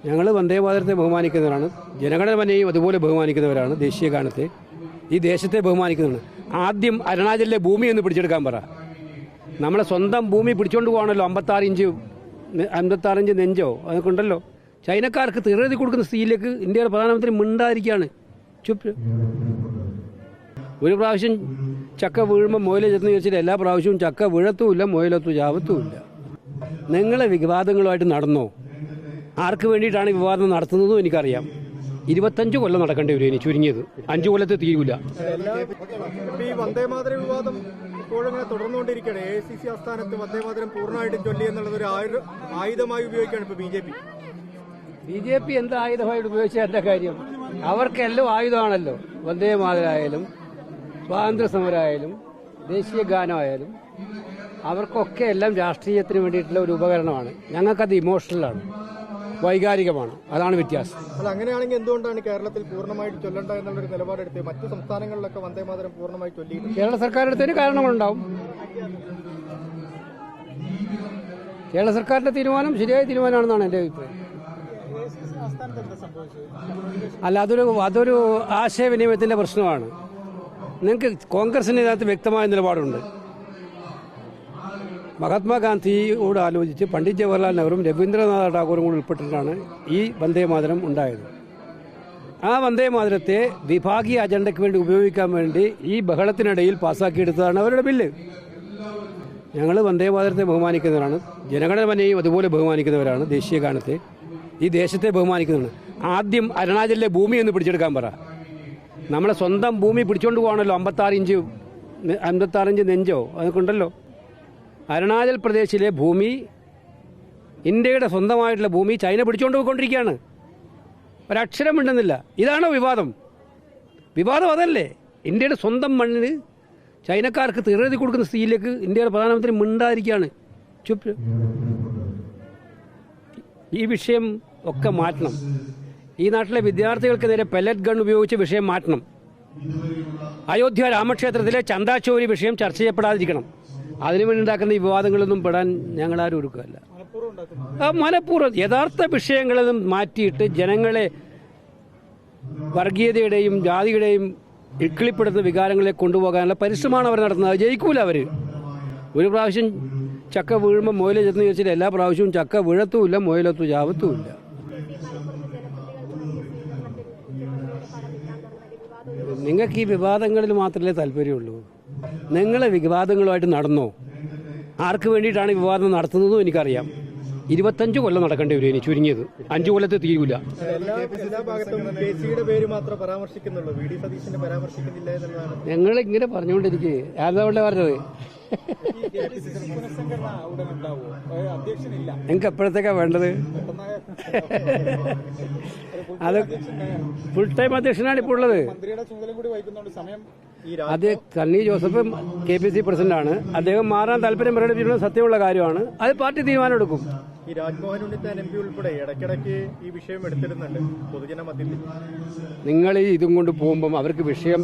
ഞങ്ങൾ വന്ദേമാതരത്തെ ബഹുമാനിക്കുന്നവരാണ്. ജനഗണമനയും അതുപോലെ ബഹുമാനിക്കുന്നവരാണ്. ദേശീയ ഗാനത്തെ, ഈ ദേശത്തെ ബഹുമാനിക്കുന്നവരാണ്. ആദ്യം അരുണാചലിലെ ഭൂമി ഒന്ന് പിടിച്ചെടുക്കാൻ പറ. നമ്മളെ സ്വന്തം ഭൂമി പിടിച്ചോണ്ട് പോകണമല്ലോ. 56 ഇഞ്ച് നെഞ്ചോ അതൊക്കെ ഉണ്ടല്ലോ. ചൈനക്കാർക്ക് തീരെഴുതി കൊടുക്കുന്ന സ്ഥിതിയിലേക്ക് ഇന്ത്യയുടെ പ്രധാനമന്ത്രി മിണ്ടാതിരിക്കുകയാണ്. ചുപ്പ്. ഒരു പ്രാവശ്യം ചക്ക വീഴുമ്പോൾ മുയല ചെന്ന് ചോദിച്ചിട്ട് എല്ലാ പ്രാവശ്യവും ചക്ക വീഴത്തുമില്ല, മുയലത്തും ചാവത്തുമില്ല. നിങ്ങളെ വിവാദങ്ങളുമായിട്ട് നടന്നോ? ആർക്ക് വേണ്ടിയിട്ടാണ് വിവാദം നടത്തുന്നതും എനിക്കറിയാം. 25 കൊല്ലം നടക്കേണ്ടി വരും. ഇനി ചുരുങ്ങിയത് 5 കൊല്ലത്ത് തീരൂല. ഈ വന്ദേമാതര വിവാദം ഇപ്പോഴിങ്ങനെ തുടർന്നുകൊണ്ടിരിക്കുകയാണ്. AICC ആസ്ഥാനത്ത് വന്ദേമാതരം പൂർണ്ണമായിട്ടും ചൊല്ലി എന്നുള്ളത് ഒരു ആയുധമായി ഉപയോഗിക്കുകയാണ് ഇപ്പോൾ BJP. എന്ത് ആയുധമായിട്ട് ഉപയോഗിച്ചാൽ എന്താ കാര്യം? അവർക്കെല്ലാം ആയുധമാണല്ലോ. വന്ദേമാതരായാലും സ്വാതന്ത്ര്യ സമരമായാലും ദേശീയ ഗാനമായാലും അവർക്കൊക്കെ എല്ലാം രാഷ്ട്രീയത്തിന് വേണ്ടിയിട്ടുള്ള ഒരു ഉപകരണമാണ്. ഞങ്ങൾക്കത് ഇമോഷണലാണ്, വൈകാരികമാണ്. അതാണ് വ്യത്യാസം. അല്ല, അങ്ങനെയാണെങ്കിൽ എന്തുകൊണ്ടാണ് കേരളത്തിൽ പൂർണ്ണമായിട്ട് ചൊല്ലണ്ട എന്നുള്ളൊരു നിലപാടെടുത്ത് മറ്റു സംസ്ഥാനങ്ങളിലൊക്കെ വന്ദേമാതരം പൂർണ്ണമായി ചൊല്ലി? കേരള സർക്കാർ എടുത്തതിന് കാരണങ്ങളുണ്ടാവും. കേരള സർക്കാരിന്റെ തീരുമാനം ശരിയായ തീരുമാനമാണെന്നാണ് എൻ്റെ അഭിപ്രായം. അല്ല, അതൊരു ആശയവിനിമയത്തിന്റെ പ്രശ്നമാണ്. നിങ്ങൾക്ക് കോൺഗ്രസിന് ഇതിനകത്ത് വ്യക്തമായ നിലപാടുണ്ട്. മഹാത്മാഗാന്ധിയോട് ആലോചിച്ച് പണ്ഡിറ്റ് ജവഹർലാൽ നെഹ്റുവും രവീന്ദ്രനാഥ ടാഗോറും കൂടി ഉൾപ്പെട്ടിട്ടാണ് ഈ വന്ദേമാതരം ഉണ്ടായത്. ആ വന്ദേമാതരത്തെ വിഭാഗീയ അജണ്ടയ്ക്ക് വേണ്ടി ഉപയോഗിക്കാൻ വേണ്ടി ഈ ബഹളത്തിനിടയിൽ പാസ്സാക്കിയെടുത്തതാണ് അവരുടെ ബില്ല്. ഞങ്ങൾ വന്ദേമാതരത്തെ ബഹുമാനിക്കുന്നവരാണ്. ജനഗണമനയും അതുപോലെ ബഹുമാനിക്കുന്നവരാണ്. ദേശീയ ഗാനത്തെ, ഈ ദേശത്തെ ബഹുമാനിക്കുന്നവരാണ്. ആദ്യം അരുണാചലിലെ ഭൂമി ഒന്ന് പിടിച്ചെടുക്കാൻ പറ. നമ്മളെ സ്വന്തം ഭൂമി പിടിച്ചോണ്ട് പോകണമല്ലോ. 56 ഇഞ്ച് നെഞ്ചോ അതൊക്കെ ഉണ്ടല്ലോ. അരുണാചൽ പ്രദേശിലെ ഭൂമി, ഇന്ത്യയുടെ സ്വന്തമായിട്ടുള്ള ഭൂമി ചൈന പിടിച്ചുകൊണ്ട് പോയിക്കൊണ്ടിരിക്കുകയാണ്. ഒരക്ഷരം മിണ്ടുന്നില്ല. ഇതാണോ വിവാദം? വിവാദം അതല്ലേ? ഇന്ത്യയുടെ സ്വന്തം മണ്ണിന് ചൈനക്കാർക്ക് തീരെഴുതി കൊടുക്കുന്ന സ്ഥിതിയിലേക്ക് ഇന്ത്യയുടെ പ്രധാനമന്ത്രി മിണ്ടാതിരിക്കുകയാണ്. ചുപ്പ്. ഈ വിഷയം ഒക്കെ മാറ്റണം. ഈ നാട്ടിലെ വിദ്യാർത്ഥികൾക്ക് നേരെ പെല്ലറ്റ് ഗൺ ഉപയോഗിച്ച് വിഷയം മാറ്റണം. അയോധ്യ രാമക്ഷേത്രത്തിലെ ചന്ദാചോരി വിഷയം ചർച്ച ചെയ്യപ്പെടാതിരിക്കണം. അതിനുവേണ്ടി ഉണ്ടാക്കുന്ന ഈ വിവാദങ്ങളൊന്നും പെടാൻ ഞങ്ങളാരും ഒരുക്കുകയല്ല. മനഃപൂർവ്വം യഥാർത്ഥ വിഷയങ്ങളിൽ നിന്നും മാറ്റിയിട്ട് ജനങ്ങളെ വർഗീയതയുടെയും ജാതിയുടെയും ഇക്കിളിപ്പെടുത്തുന്ന വികാരങ്ങളെ കൊണ്ടുപോകാനുള്ള പരിശ്രമമാണ് അവർ നടത്തുന്നത്. അത് ജയിക്കൂല അവർ. ഒരു പ്രാവശ്യം ചക്ക വീഴുമ്പോൾ മുയല ചെന്ന് ചോദിച്ചിട്ട് എല്ലാ പ്രാവശ്യവും ചക്ക വീഴത്തുമില്ല, മുയലത്തും ചാവത്തുമില്ല. നിങ്ങൾക്ക് ഈ വിവാദങ്ങളിൽ മാത്രമേ താല്പര്യമുള്ളൂ. നിങ്ങളെ വിവാദങ്ങളുമായിട്ട് നടന്നോ? ആർക്ക് വേണ്ടിയിട്ടാണ് വിവാദം നടത്തുന്നതും എനിക്കറിയാം. 25 കൊല്ലം നടക്കേണ്ടി വരും. ഇനി ചുരുങ്ങിയത് 5 കൊല്ലത്ത് തീരൂല. ഞങ്ങൾ ഇങ്ങനെ പറഞ്ഞുകൊണ്ടിരിക്കേ. അതുകൊണ്ടാണ് പറഞ്ഞത്. നിങ്ങൾക്ക് എപ്പോഴത്തേക്കാ വേണ്ടത്? അത് ഫുൾ ടൈം അധ്യക്ഷനാണ് ഇപ്പോൾ ഉള്ളത്. അത് സണ്ണി ജോസഫ് KPC പ്രസിഡന്റാണ്. അദ്ദേഹം മാറാൻ താല്പര്യം പ്രകടിപ്പിക്കുന്നത് സത്യമുള്ള കാര്യമാണ്. അത് പാർട്ടി തീരുമാനമെടുക്കും. ഈ രാജ്മോഹൻ ഉണ്ണിത്താൻ MP ഉൾപ്പെടെ ഇടയ്ക്കിടയ്ക്ക് ഈ വിഷയം എടുത്തിരുന്നുണ്ട് പൊതുജന മധ്യത്തിൽ. നിങ്ങൾ ഇതും കൊണ്ട് പോകുമ്പം അവർക്ക് വിഷയം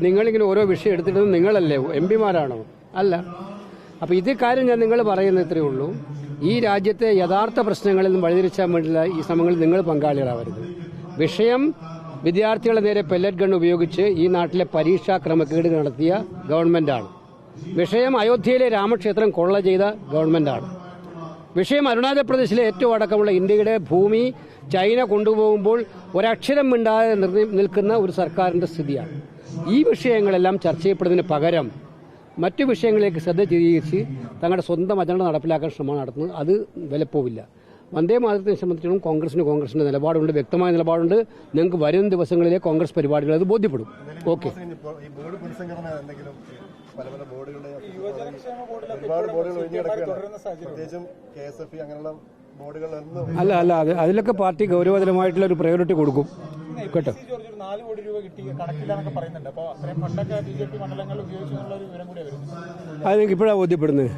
നിങ്ങളിങ്ങനെ ഓരോ വിഷയം എടുത്തിടുന്നത് നിങ്ങളല്ലേ? MP മാരാണോ? അല്ല. അപ്പോൾ ഇത് കാര്യം ഞാൻ നിങ്ങൾ പറയുന്നത് ഇത്രയേ ഉള്ളൂ. ഈ രാജ്യത്തെ യഥാർത്ഥ പ്രശ്നങ്ങളിൽ നിന്നും വഴിതിരിച്ചാൻ വേണ്ടിയുള്ള ഈ ശ്രമങ്ങളിൽ നിങ്ങൾ പങ്കാളികളാവരുത്. വിഷയം വിദ്യാർത്ഥികളെ നേരെ പെല്ലറ്റ് ഗൺ ഉപയോഗിച്ച് ഈ നാട്ടിലെ പരീക്ഷാ ക്രമക്കേട് നടത്തിയ ഗവൺമെന്റാണ്. വിഷയം അയോധ്യയിലെ രാമക്ഷേത്രം കൊള്ള ചെയ്ത ഗവൺമെന്റാണ്. വിഷയം അരുണാചൽ പ്രദേശിലെ ഏറ്റവും അടക്കമുള്ള ഇന്ത്യയുടെ ഭൂമി ചൈന കൊണ്ടുപോകുമ്പോൾ ഒരക്ഷരം മിണ്ടാതെ നിൽക്കുന്ന ഒരു സർക്കാരിന്റെ സ്ഥിതിയാണ്. ഈ വിഷയങ്ങളെല്ലാം ചർച്ച ചെയ്യപ്പെടുന്നതിന് പകരം മറ്റു വിഷയങ്ങളിലേക്ക് ശ്രദ്ധ തിരിച്ച് തങ്ങളുടെ സ്വന്തം അജണ്ട നടപ്പിലാക്കാൻ ശ്രമം നടത്തുന്നത് അത് വിലപ്പോവില്ല. വന്ദേമാതരത്തെ സംബന്ധിച്ചിടത്തോളം കോൺഗ്രസിന്റെ നിലപാടുണ്ട്, വ്യക്തമായ നിലപാടുണ്ട്. നിങ്ങൾക്ക് വരും ദിവസങ്ങളിലെ കോൺഗ്രസ് പരിപാടികൾ അത് ബോധ്യപ്പെടും. ഓക്കെ. അല്ല അതിലൊക്കെ പാർട്ടി ഗൗരവതരമായിട്ടുള്ള ഒരു പ്രയോറിറ്റി കൊടുക്കും കേട്ടോ. 4 കോടി രൂപ കിട്ടി കണക്കില്ലാന്നൊക്കെ പറയുന്നുണ്ട്. അപ്പോൾ അത്രയും ഫണ്ടൊക്കെ BJP മണ്ഡലങ്ങളിൽ ഉപയോഗിച്ചു എന്നുള്ള ഒരു വിവരം കൂടി വരുന്നു. അത് നിങ്ങൾക്ക് ഇപ്പോഴാണ് ബോധ്യപ്പെടുന്നത്.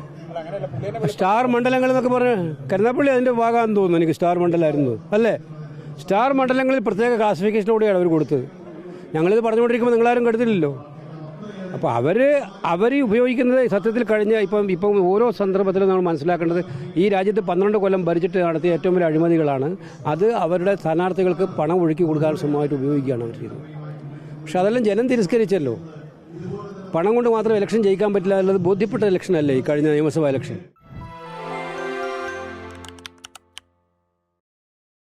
സ്റ്റാർ മണ്ഡലങ്ങൾ എന്നൊക്കെ പറഞ്ഞ് കരുനാപ്പള്ളി അതിന്റെ ഭാഗമാണെന്ന് തോന്നുന്നു. എനിക്ക് സ്റ്റാർ മണ്ഡലമായിരുന്നു അല്ലേ? സ്റ്റാർ മണ്ഡലങ്ങളിൽ പ്രത്യേക ക്ലാസിഫിക്കേഷനോടെയാണ് അവർ കൊടുത്തത്. ഞങ്ങളിത് പറഞ്ഞുകൊണ്ടിരിക്കുമ്പോൾ നിങ്ങളാരും കെടുത്തില്ലല്ലോ. അപ്പോൾ അവർ ഉപയോഗിക്കുന്നത് സത്യത്തിൽ കഴിഞ്ഞ ഇപ്പം ഓരോ സന്ദർഭത്തിലും നമ്മൾ മനസ്സിലാക്കേണ്ടത് ഈ രാജ്യത്ത് 12 കൊല്ലം ഭരിച്ചിട്ട് നടത്തിയ ഏറ്റവും വലിയ അഴിമതികളാണ്. അത് അവരുടെ സ്ഥാനാർത്ഥികൾക്ക് പണം ഒഴുക്കി കൊടുക്കാൻ ശ്രമമായിട്ട് ഉപയോഗിക്കുകയാണ് അവർ ചെയ്യുന്നത്. പക്ഷെ അതെല്ലാം ജനം തിരസ്കരിച്ചല്ലോ. പണം കൊണ്ട് മാത്രം ഇലക്ഷൻ ജയിക്കാൻ പറ്റില്ല എന്നുള്ളത് ബോധ്യപ്പെട്ട ഇലക്ഷനല്ലേ ഈ കഴിഞ്ഞ നിയമസഭാ ഇലക്ഷൻ.